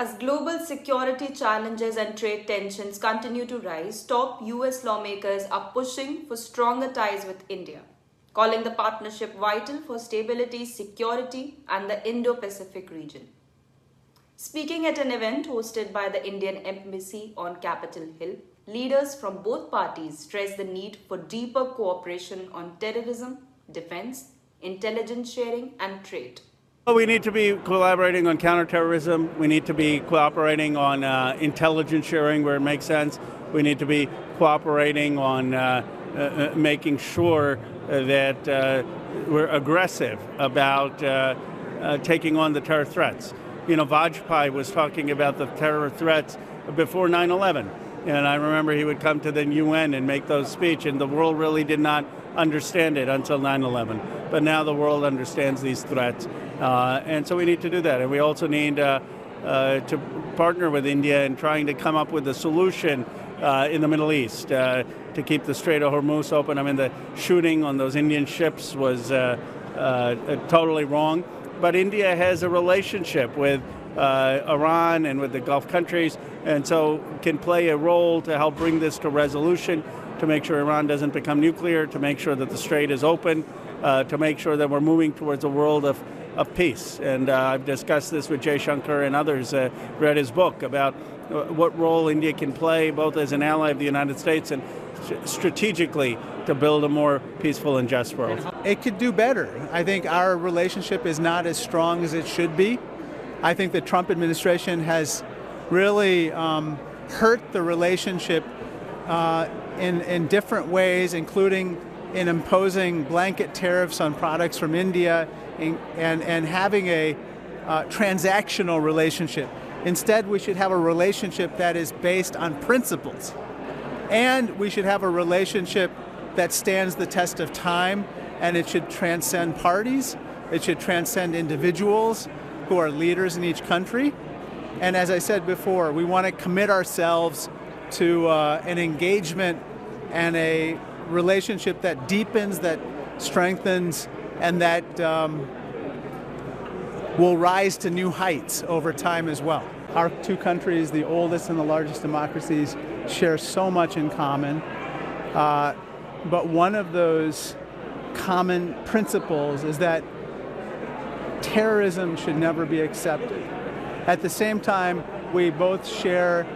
As global security challenges and trade tensions continue to rise, top US lawmakers are pushing for stronger ties with India, calling the partnership vital for stability, security, and the Indo-Pacific region. Speaking at an event hosted by the Indian Embassy on Capitol Hill, leaders from both parties stressed the need for deeper cooperation on terrorism, defense, intelligence sharing, and trade. Well, we need to be collaborating on counterterrorism. We need to be cooperating on intelligence sharing where it makes sense. We need to be cooperating on making sure that we're aggressive about taking on the terror threats. You know, Vajpayee was talking about the terror threats before 9/11. And I remember he would come to the UN and make those speeches, and the world really did not understand it until 9/11. But now the world understands these threats. And so we need to do that. And we also need to partner with India in trying to come up with a solution in the Middle East to keep the Strait of Hormuz open. I mean, the shooting on those Indian ships was totally wrong. But India has a relationship with Iran and with the Gulf countries, and so can play a role to help bring this to resolution, to make sure Iran doesn't become nuclear, to make sure that the Strait is open, to make sure that we're moving towards a world of peace. And I've discussed this with Jay Shankar and others, read his book about what role India can play, both as an ally of the United States and strategically to build a more peaceful and just world. It could do better. I think our relationship is not as strong as it should be. I think the Trump administration has really hurt the relationship in different ways, including in imposing blanket tariffs on products from India and having a transactional relationship. Instead, we should have a relationship that is based on principles. And we should have a relationship that stands the test of time, and it should transcend parties. It should transcend individuals who are leaders in each country. And as I said before, we want to commit ourselves to an engagement and a relationship that deepens, that strengthens, and that will rise to new heights over time as well. Our two countries, the oldest and the largest democracies, share so much in common. But one of those common principles is that terrorism should never be accepted. At the same time, we both share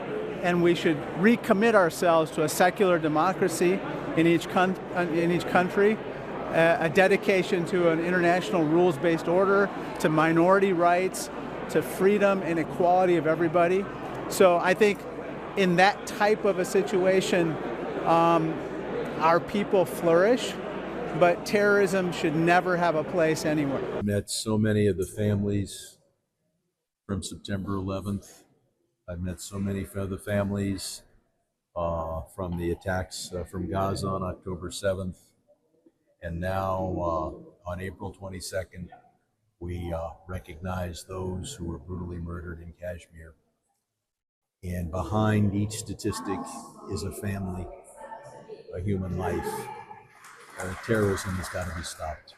and we should recommit ourselves to a secular democracy in each country, a dedication to an international rules-based order, to minority rights, to freedom and equality of everybody. So I think in that type of a situation, our people flourish, but terrorism should never have a place anywhere. I met so many of the families from September 11th. I've met so many of the families from the attacks from Gaza on October 7th. And now on April 22nd, we recognize those who were brutally murdered in Kashmir. And behind each statistic is a family, a human life. Terrorism has got to be stopped.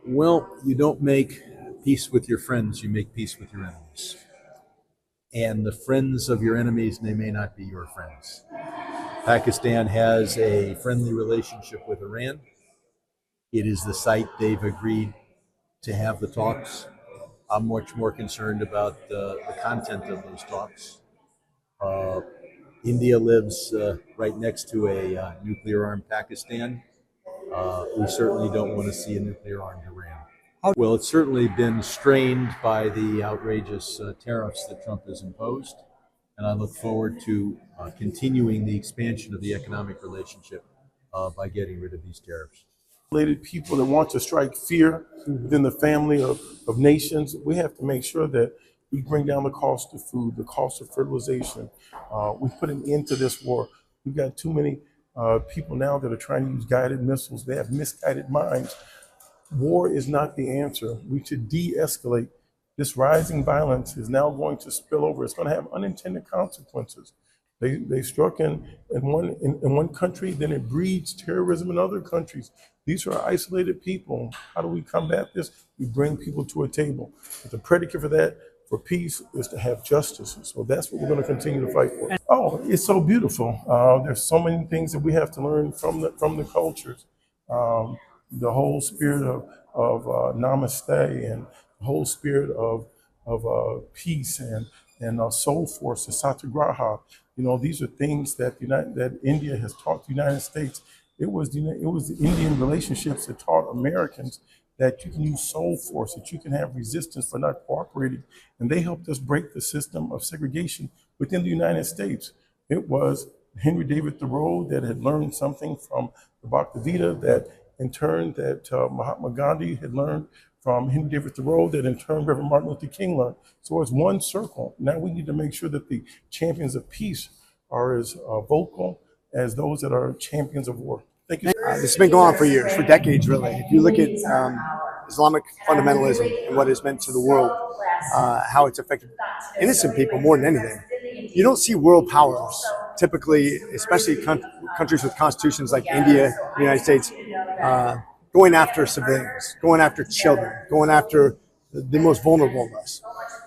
Well, you don't make peace with your friends, you make peace with your enemies. And the friends of your enemies, they may not be your friends. Pakistan has a friendly relationship with Iran. It is the site they've agreed to have the talks. I'm much more concerned about the content of those talks. India lives right next to a nuclear-armed Pakistan. We certainly don't want to see a nuclear-armed Iran. Well, it's certainly been strained by the outrageous tariffs that Trump has imposed, and I look forward to continuing the expansion of the economic relationship by getting rid of these tariffs. People that want to strike fear within the family of nations, we have to make sure that we bring down the cost of food, the cost of fertilization. We put an end to this war. We've got too many people now that are trying to use guided missiles. They have misguided minds. War is not the answer. We should de-escalate. This rising violence is now going to spill over. It's going to have unintended consequences. They struck in one country, then it breeds terrorism in other countries. These are isolated people. How do we combat this? We bring people to a table. But the predicate for that, for peace is to have justice. So that's what we're going to continue to fight for. Oh, it's so beautiful. There's so many things that we have to learn from the cultures. The whole spirit of namaste, and the whole spirit of peace and soul force, the satyagraha. These are things that that India has taught the United States. It was the Indian relationships that taught Americans that you can use soul force, that you can have resistance for not cooperating. And they helped us break the system of segregation within the United States. It was Henry David Thoreau that had learned something from the Bhagavad Gita, that in turn that Mahatma Gandhi had learned from Henry David Thoreau, that in turn Reverend Martin Luther King learned. So it's one circle. Now we need to make sure that the champions of peace are as vocal as those that are champions of war. Thank you. This has been going on for years, for decades, really. If you look at Islamic fundamentalism and what it's meant to the world, how it's affected innocent people more than anything, you don't see world powers, typically, especially countries with constitutions like India, the United States, going after civilians, going after children, going after the most vulnerable of us.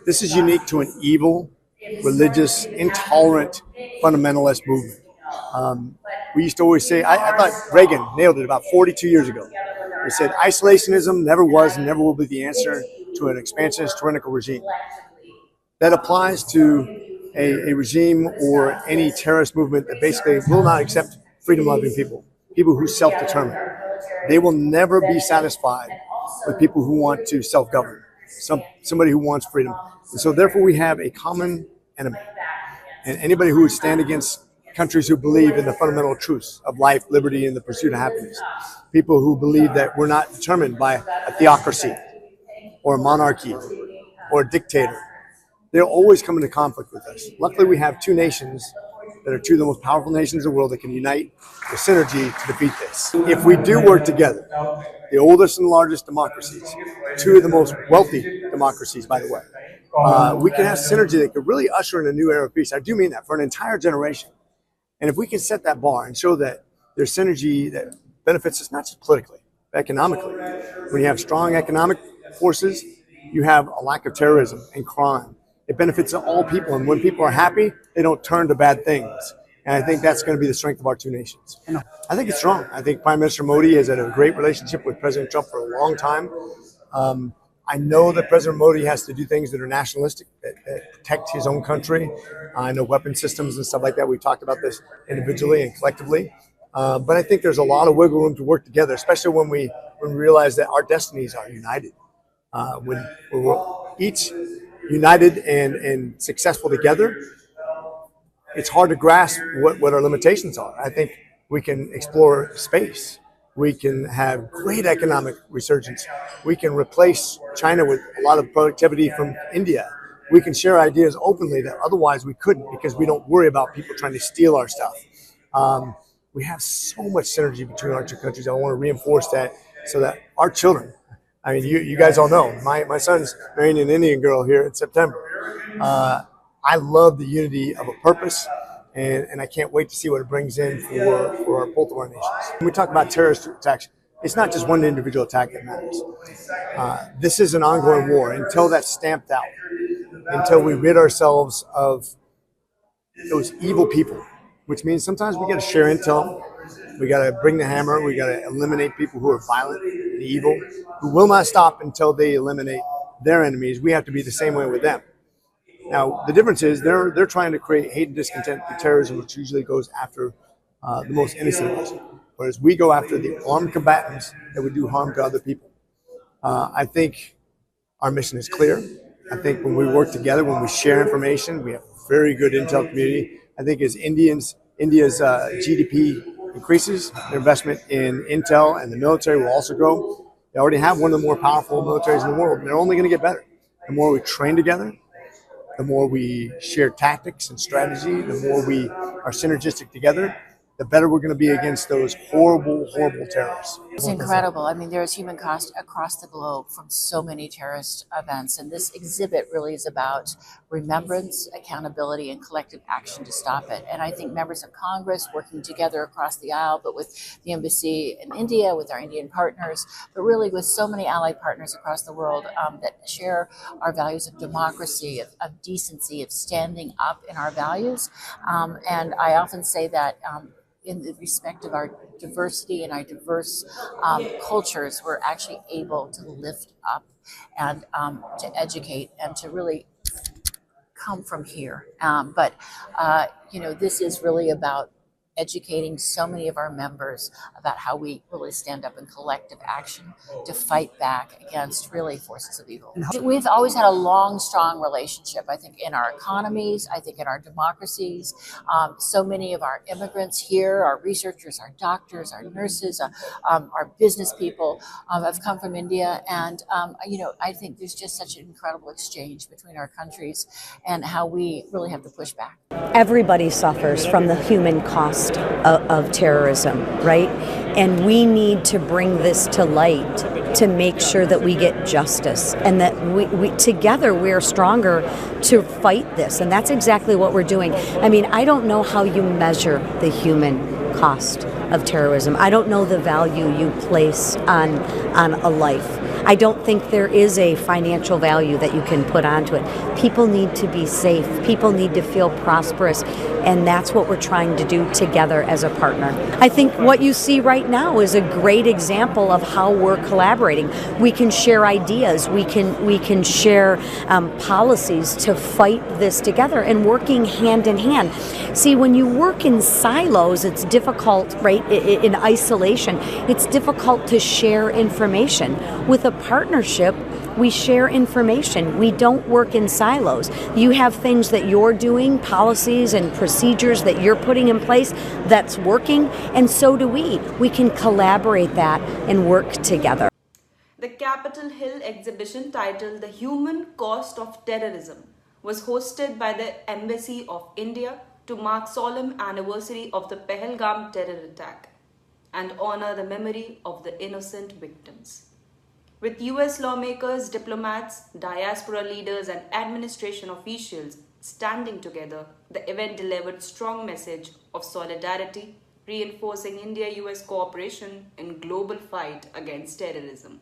This is unique to an evil, religious, intolerant, fundamentalist movement. We used to always say, I thought Reagan nailed it about 42 years ago. He said, isolationism never was and never will be the answer to an expansionist tyrannical regime. That applies to a regime or any terrorist movement that basically will not accept freedom-loving people, people who self-determine. They will never be satisfied with people who want to self-govern, somebody who wants freedom. And so therefore we have a common enemy. And anybody who would stand against countries who believe in the fundamental truths of life, liberty, and the pursuit of happiness. People who believe that we're not determined by a theocracy or a monarchy or a dictator. They'll always come into conflict with us. Luckily, we have two nations that are two of the most powerful nations in the world that can unite with synergy to defeat this. If we do work together, the oldest and largest democracies, two of the most wealthy democracies, by the way, we can have synergy that could really usher in a new era of peace. I do mean that, for an entire generation. And if we can set that bar and show that there's synergy that benefits us not just politically, but economically. When you have strong economic forces, you have a lack of terrorism and crime. It benefits all people. And when people are happy, they don't turn to bad things. And I think that's going to be the strength of our two nations. I think it's strong. I think Prime Minister Modi has had a great relationship with President Trump for a long time. I know that President Modi has to do things that are nationalistic, that protect his own country. I know weapon systems and stuff like that. We've talked about this individually and collectively. But I think there's a lot of wiggle room to work together, especially when we realize that our destinies are united. When we're each united and successful together, it's hard to grasp what our limitations are. I think we can explore space. We can have great economic resurgence. We can replace China with a lot of productivity from India. We can share ideas openly that otherwise we couldn't, because we don't worry about people trying to steal our stuff. We have so much synergy between our two countries. I want to reinforce that so that our children, I mean, you guys all know, my son's marrying an Indian girl here in September. I love the unity of a purpose. And I can't wait to see what it brings in for both of our nations. When we talk about terrorist attacks, it's not just one individual attack that matters. This is an ongoing war. Until that's stamped out, until we rid ourselves of those evil people, which means sometimes we got to share intel, we got to bring the hammer, we got to eliminate people who are violent and evil, who will not stop until they eliminate their enemies. We have to be the same way with them. Now, the difference is they're trying to create hate and discontent through terrorism, which usually goes after the most innocent of us, whereas we go after the armed combatants that would do harm to other people. I think our mission is clear. I think when we work together, when we share information, we have a very good intel community. I think as India's GDP increases, their investment in intel and the military will also grow. They already have one of the more powerful militaries in the world, and they're only going to get better. The more we train together, the more we share tactics and strategy, the more we are synergistic together, the better we're going to be against those horrible, horrible terrorists. It's incredible. I mean, there is human cost across the globe from so many terrorist events. And this exhibit really is about remembrance, accountability, and collective action to stop it. And I think members of Congress working together across the aisle, but with the embassy in India, with our Indian partners, but really with so many allied partners across the world that share our values of democracy, of decency, of standing up in our values. And I often say that in the respect of our diversity and our diverse cultures, we're actually able to lift up and to educate and to really come from here. This is really about educating so many of our members about how we really stand up in collective action to fight back against really forces of evil. We've always had a long, strong relationship, I think, in our economies, I think in our democracies. So many of our immigrants here, our researchers, our doctors, our nurses, our business people have come from India. And, I think there's just such an incredible exchange between our countries and how we really have to push back. Everybody suffers from the human cost of terrorism, right? And we need to bring this to light to make sure that we get justice and that we together we are stronger to fight this. And that's exactly what we're doing. I mean, I don't know how you measure the human cost of terrorism. I don't know the value you place on a life. I don't think there is a financial value that you can put onto it. People need to be safe. People need to feel prosperous. And that's what we're trying to do together as a partner. I think what you see right now is a great example of how we're collaborating. We can share ideas. We can share policies to fight this together and working hand in hand. See, when you work in silos, it's difficult, right? In isolation, it's difficult to share information. With a partnership, we share information. We don't work in silos. You have things that you're doing, policies and procedures that you're putting in place that's working, and so do we. We can collaborate that and work together. The Capitol Hill exhibition titled The Human Cost of Terrorism was hosted by the Embassy of India to mark solemn anniversary of the Pahalgam terror attack and honor the memory of the innocent victims. With US lawmakers, diplomats, diaspora leaders, and administration officials standing together, the event delivered a strong message of solidarity, reinforcing India-US cooperation in global fight against terrorism.